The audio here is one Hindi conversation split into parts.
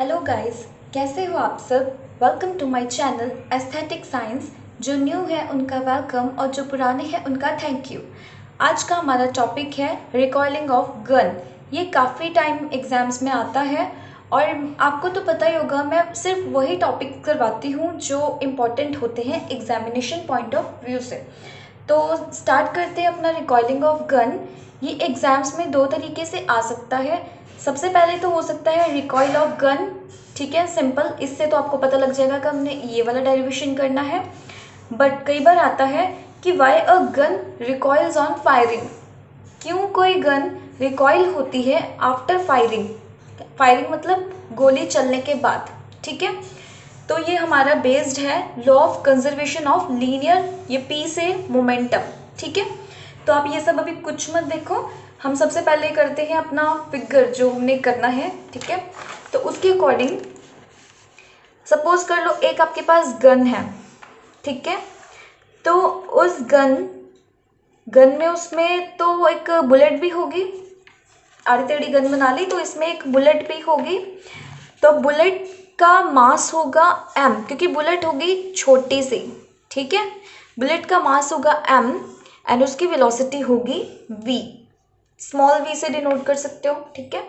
हेलो गाइस, कैसे हो आप सब। Welcome to my channel aesthetic science. जो न्यू है उनका वेलकम और जो पुराने हैं उनका थैंक यू। आज का हमारा टॉपिक है रिकॉइलिंग ऑफ गन। ये काफ़ी टाइम एग्जाम्स में आता है और आपको तो पता ही होगा, मैं सिर्फ वही टॉपिक करवाती हूँ जो इम्पोर्टेंट होते हैं एग्जामिनेशन पॉइंट ऑफ व्यू से। तो स्टार्ट करते हैं अपना रिकॉइलिंग ऑफ गन। ये एग्जाम्स में दो तरीके से आ सकता है। सबसे पहले तो हो सकता है रिकॉइल ऑफ गन, ठीक है, सिंपल, इससे तो आपको पता लग जाएगा कि हमने ये वाला डेरिवेशन करना है। बट कई बार आता है कि why a gun recoils on firing. क्यों कोई गन रिकॉइल होती है आफ्टर फायरिंग। फायरिंग मतलब गोली चलने के बाद, ठीक है। तो ये हमारा बेस्ड है law of conservation of linear, ये पी से मोमेंटम, ठीक है। तो आप ये सब अभी कुछ मत देखो, हम सबसे पहले करते हैं अपना फिगर जो हमने करना है, ठीक है। तो उसके अकॉर्डिंग सपोज कर लो एक आपके पास गन है, ठीक है। तो उस गन में उसमें तो एक बुलेट भी होगी, आड़ी टेढ़ी गन बना ली तो इसमें एक बुलेट भी होगी। तो बुलेट का मास होगा m, क्योंकि बुलेट होगी छोटी सी, ठीक है। बुलेट का मास होगा m एंड उसकी वेलोसिटी होगी v, स्मॉल v से डिनोट कर सकते हो, ठीक है।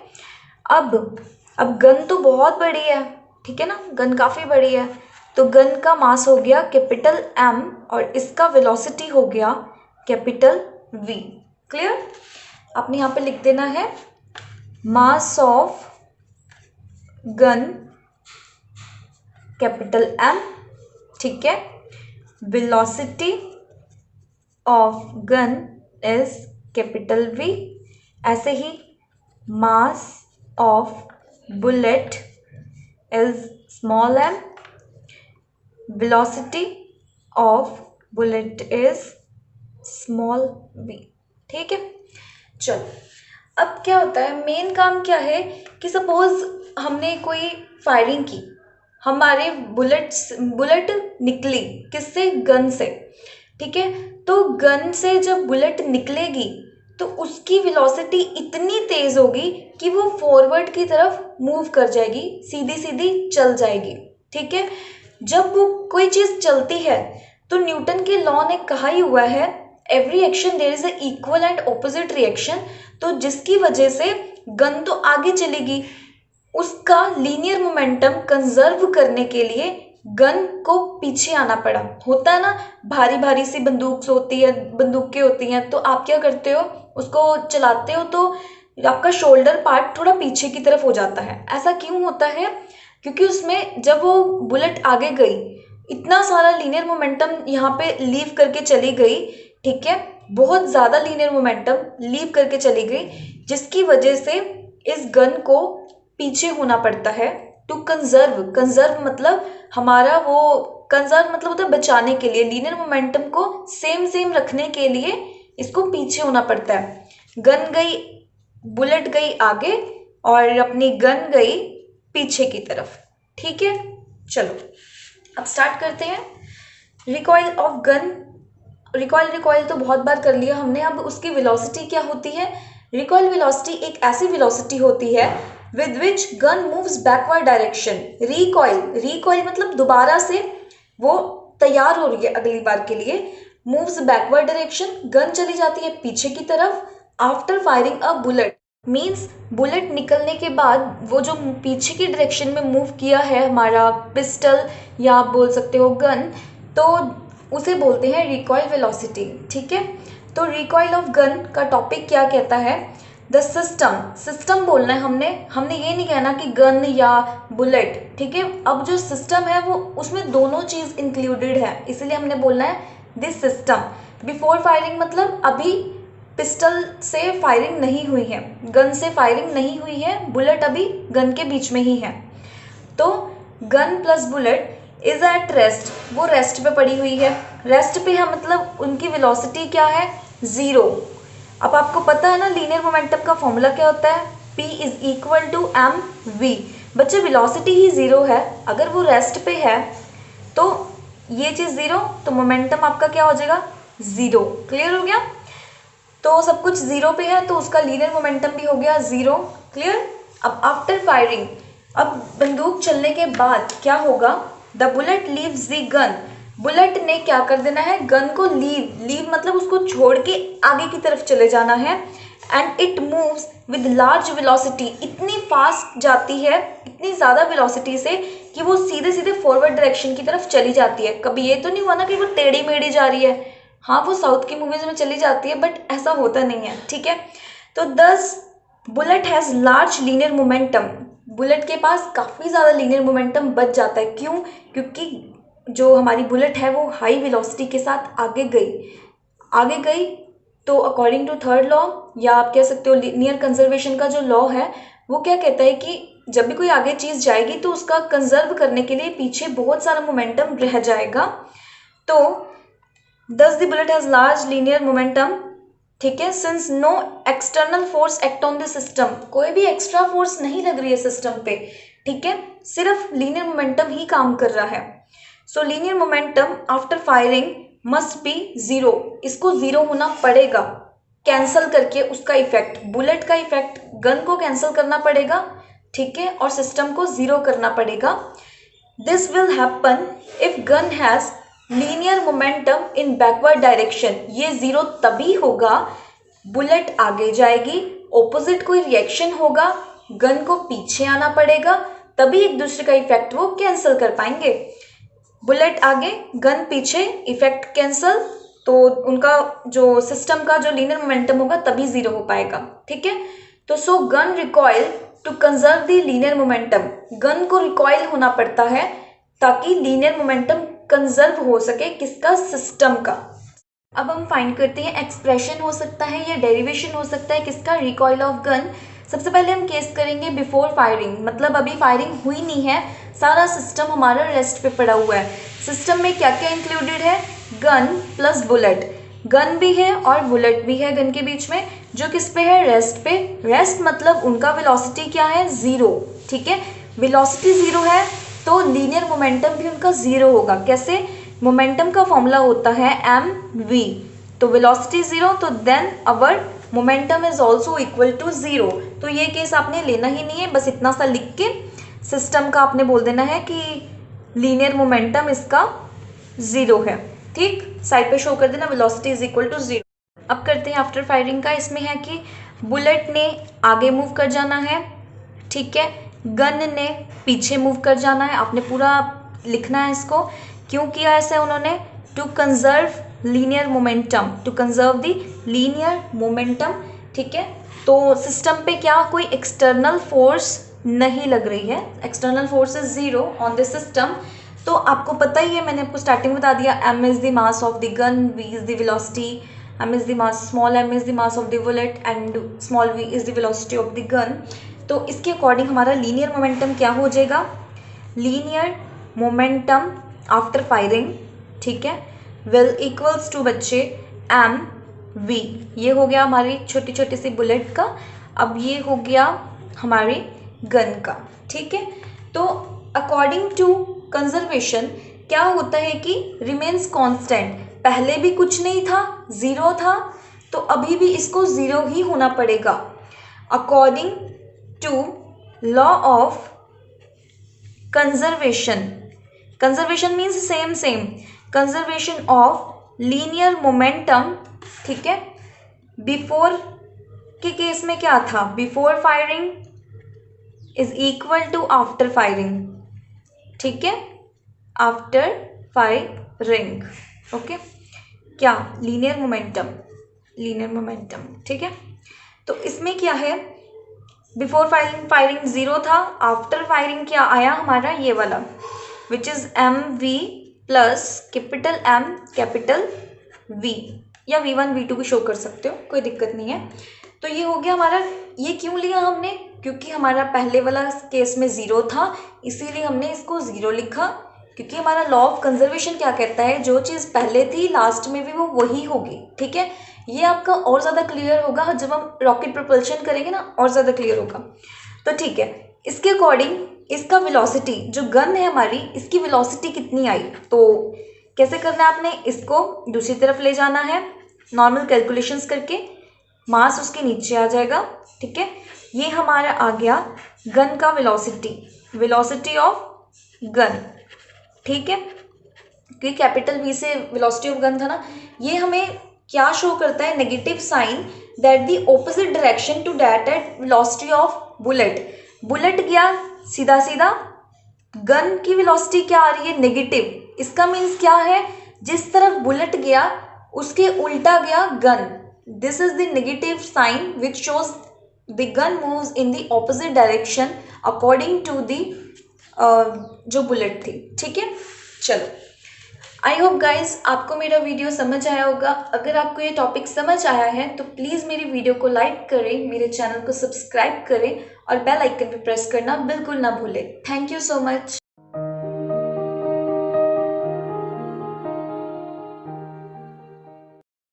अब गन तो बहुत बड़ी है, ठीक है ना, गन काफ़ी बड़ी है। तो गन का मास हो गया कैपिटल M और इसका वेलोसिटी हो गया कैपिटल V। क्लियर। आपने यहाँ पे लिख देना है mass of gun capital M, ठीक है। Velocity of gun is capital V। ऐसे ही mass of bullet is small m, velocity of bullet is small v, ठीक है। चलो, अब क्या होता है, मेन काम क्या है कि सपोज हमने कोई फायरिंग की, हमारे बुलेट निकली किससे, गन से, ठीक है। तो गन से जब बुलेट निकलेगी तो उसकी वेलोसिटी इतनी तेज होगी कि वो फॉरवर्ड की तरफ मूव कर जाएगी, सीधी सीधी चल जाएगी, ठीक है। जब वो कोई चीज चलती है तो न्यूटन के लॉ ने कहा ही हुआ है every action there is a equal and opposite reaction. तो जिसकी वजह से गन तो आगे चलेगी, उसका लीनियर मोमेंटम कंजर्व करने के लिए गन को पीछे आना पड़ा। होता है ना, भारी भारी सी बंदूक होती है, बंदूकें होती हैं, तो आप क्या करते हो, उसको चलाते हो तो आपका शोल्डर पार्ट थोड़ा पीछे की तरफ हो जाता है। ऐसा क्यों होता है, क्योंकि उसमें जब वो बुलेट आगे गई, इतना सारा लीनियर मोमेंटम यहाँ पे लीव करके चली गई, ठीक है, बहुत ज़्यादा लीनियर मोमेंटम लीव करके चली गई, जिसकी वजह से इस गन को पीछे होना पड़ता है टू कंजर्व मतलब हमारा वो कंजर्व मतलब होता है बचाने के लिए, लीनियर मोमेंटम को सेम सेम रखने के लिए इसको पीछे होना पड़ता है। गन गई, बुलेट गई आगे और अपनी गन गई पीछे की तरफ, ठीक है। चलो, अब स्टार्ट करते हैं रिकॉइल ऑफ गन। रिकॉइल तो बहुत बार कर लिया हमने, अब उसकी वेलोसिटी क्या होती है। रिकॉइल वेलोसिटी एक ऐसी वेलोसिटी होती है with which gun moves backward direction. Recoil मतलब दोबारा से वो तैयार हो रही है अगली बार के लिए। मूव्स बैकवर्ड डायरेक्शन, गन चली जाती है पीछे की तरफ after firing a bullet. Means bullet निकलने के बाद वो जो पीछे की डायरेक्शन में मूव किया है हमारा पिस्टल या आप बोल सकते हो गन, तो उसे बोलते हैं रिकॉइल वेलोसिटी, ठीक है। तो रिकॉइल ऑफ गन का टॉपिक क्या कहता है, द सिस्टम बोलना है हमने ये नहीं कहना कि गन या बुलेट, ठीक है। अब जो सिस्टम है वो उसमें दोनों चीज़ इंक्लूडेड है, इसलिए हमने बोलना है दिस सिस्टम। बिफोर फायरिंग मतलब अभी पिस्टल से फायरिंग नहीं हुई है, गन से फायरिंग नहीं हुई है, बुलेट अभी गन के बीच में ही है। तो gun plus bullet is at rest, वो रेस्ट पे पड़ी हुई है। रेस्ट पे है मतलब उनकी वेलोसिटी क्या है, ज़ीरो। अब आपको पता है ना लीनियर मोमेंटम का फॉर्मूला क्या होता है, P is equal to m v. बच्चे वेलोसिटी ही ज़ीरो है, अगर वो रेस्ट पे है तो ये चीज़ ज़ीरो, तो मोमेंटम आपका क्या हो जाएगा, ज़ीरो। क्लियर हो गया। तो सब कुछ ज़ीरो पे है तो उसका लीनियर मोमेंटम भी हो गया ज़ीरो। क्लियर। अब आफ्टर फायरिंग अब बंदूक चलने के बाद क्या होगा, the bullet leaves the gun, bullet ने क्या कर देना है, गन को लीव मतलब उसको छोड़ के आगे की तरफ चले जाना है। And it moves with large velocity, इतनी फास्ट जाती है, इतनी ज़्यादा वेलोसिटी से कि वो सीधे सीधे फॉरवर्ड डायरेक्शन की तरफ चली जाती है। कभी ये तो नहीं हुआ ना कि वो टेढ़ी मेढ़ी जा रही है, हाँ वो साउथ की मूवीज़ में चली जाती है बट ऐसा होता नहीं है, ठीक है। तो दस bullet has large linear momentum, bullet के पास काफ़ी ज़्यादा लीनियर मोमेंटम बच जाता है। क्यों? क्योंकि जो हमारी बुलेट है वो हाई वेलोसिटी के साथ आगे गई। तो अकॉर्डिंग टू थर्ड लॉ, या आप कह सकते हो लीनियर कंजर्वेशन का जो लॉ है, वो क्या कहता है कि जब भी कोई आगे चीज़ जाएगी तो उसका कंजर्व करने के लिए पीछे बहुत सारा मोमेंटम रह जाएगा। तो thus the bullet has large linear momentum, ठीक है, since no external force act on the system, कोई भी एक्स्ट्रा फोर्स नहीं लग रही है सिस्टम पे, ठीक है, सिर्फ लीनियर मोमेंटम ही काम कर रहा है। सो linear momentum after firing must be zero, इसको जीरो होना पड़ेगा, कैंसल करके उसका इफेक्ट, बुलेट का इफेक्ट गन को कैंसल करना पड़ेगा, ठीक है, और सिस्टम को जीरो करना पड़ेगा। This will happen if gun has linear momentum in backward direction, ये जीरो तभी होगा, बुलेट आगे जाएगी, ऑपोजिट कोई रिएक्शन होगा, गन को पीछे आना पड़ेगा, तभी एक दूसरे का इफेक्ट वो कैंसिल कर पाएंगे। बुलेट आगे, गन पीछे, इफेक्ट कैंसिल, तो उनका जो सिस्टम का जो लीनियर मोमेंटम होगा तभी जीरो हो पाएगा, ठीक है। तो so gun recoil to conserve the linear momentum, gun को रिकॉइल होना पड़ता है ताकि लीनियर मोमेंटम कंजर्व हो सके, किसका, सिस्टम का। अब हम फाइंड करते हैं, एक्सप्रेशन हो सकता है या डेरिवेशन हो सकता है किसका, रिकॉइल ऑफ गन। सबसे पहले हम केस करेंगे बिफोर फायरिंग, मतलब अभी फायरिंग हुई नहीं है, सारा सिस्टम हमारा रेस्ट पे पड़ा हुआ है। सिस्टम में क्या क्या इंक्लूडेड है, गन प्लस बुलेट, गन भी है और बुलेट भी है गन के बीच में, जो किस पे है, रेस्ट पे। रेस्ट मतलब उनका वेलोसिटी क्या है, जीरो, ठीक है, वेलोसिटी जीरो है तो लीनियर मोमेंटम भी उनका जीरो होगा। कैसे, मोमेंटम का फॉर्मूला होता है mv, तो वेलोसिटी जीरो, तो then our momentum is also equal to zero. तो ये केस आपने लेना ही नहीं है, बस इतना सा लिख के सिस्टम का आपने बोल देना है कि लीनियर मोमेंटम इसका जीरो है, ठीक, साइड पे शो कर देना velocity is equal to zero. अब करते हैं आफ्टर फायरिंग का। इसमें है कि बुलेट ने आगे मूव कर जाना है, ठीक है, गन ने पीछे मूव कर जाना है, आपने पूरा लिखना है इसको। क्यों किया ऐसे उन्होंने, to conserve linear momentum, to conserve the linear momentum, ठीक है। तो सिस्टम पे क्या कोई एक्सटर्नल फोर्स नहीं लग रही है, external force is zero on the system. तो आपको पता ही है, मैंने आपको स्टार्टिंग में बता दिया, m is the mass of the gun, v is the velocity, m is the mass, small m is the mass of the bullet and small v is the velocity of the gun. तो इसके अकॉर्डिंग हमारा लीनियर मोमेंटम क्या हो जाएगा, लीनियर मोमेंटम आफ्टर फायरिंग, ठीक है, विल इक्वल्स टू बच्चे एम वी, ये हो गया हमारी छोटी छोटी सी बुलेट का। अब ये हो गया हमारी गन का, ठीक है। तो अकॉर्डिंग टू कंजर्वेशन क्या होता है कि रिमेन्स कांस्टेंट, पहले भी कुछ नहीं था, ज़ीरो था, तो अभी भी इसको ज़ीरो ही होना पड़ेगा। According to law of conservation, conservation means same conservation of linear momentum, ठीक है, बिफोर के केस में क्या था, before firing is equal to after firing, ठीक है, आफ्टर फायरिंग, ओके, क्या, लीनियर मोमेंटम, ठीक है। तो इसमें क्या है, बिफोर फायरिंग जीरो था, आफ्टर फायरिंग क्या आया हमारा, ये वाला, which is m v plus capital m capital v, या v1 v2 भी शो कर सकते हो, कोई दिक्कत नहीं है। तो ये हो गया हमारा, ये क्यों लिया हमने, क्योंकि हमारा पहले वाला केस में ज़ीरो था, इसीलिए हमने इसको ज़ीरो लिखा, क्योंकि हमारा लॉ ऑफ कंजर्वेशन क्या कहता है, जो चीज़ पहले थी लास्ट में भी वो वही होगी, ठीक है। ये आपका और ज़्यादा क्लियर होगा जब हम रॉकेट प्रोपल्शन करेंगे ना, और ज़्यादा क्लियर होगा। तो ठीक है, इसके अकॉर्डिंग इसका वेलोसिटी, जो गन है हमारी, इसकी वेलोसिटी कितनी आई, तो कैसे करना है आपने, इसको दूसरी तरफ ले जाना है, नॉर्मल कैलकुलेशंस करके, मास उसके नीचे आ जाएगा, ठीक है। ये हमारा आ गया गन का वेलोसिटी, वेलोसिटी ऑफ गन, ठीक है, क्योंकि कैपिटल वी से वेलोसिटी ऑफ गन था ना, ये हमें क्या शो करता है, negative sign that the opposite direction to that at velocity of bullet. Bullet गया सीधा सीधा, गन की वेलोसिटी क्या आ रही है, नेगेटिव। इसका मीन्स क्या है, जिस तरफ बुलेट गया उसके उल्टा गया gun. This is the negative sign which shows the gun moves in the opposite direction according to the जो बुलेट थी, ठीक है। चलो, आई होप गाइज आपको मेरा वीडियो समझ आया होगा। अगर आपको ये टॉपिक समझ आया है तो प्लीज़ मेरी वीडियो को लाइक करें, मेरे चैनल को सब्सक्राइब करें और बेल आइकन पे प्रेस करना बिल्कुल ना भूलें। Thank you so much.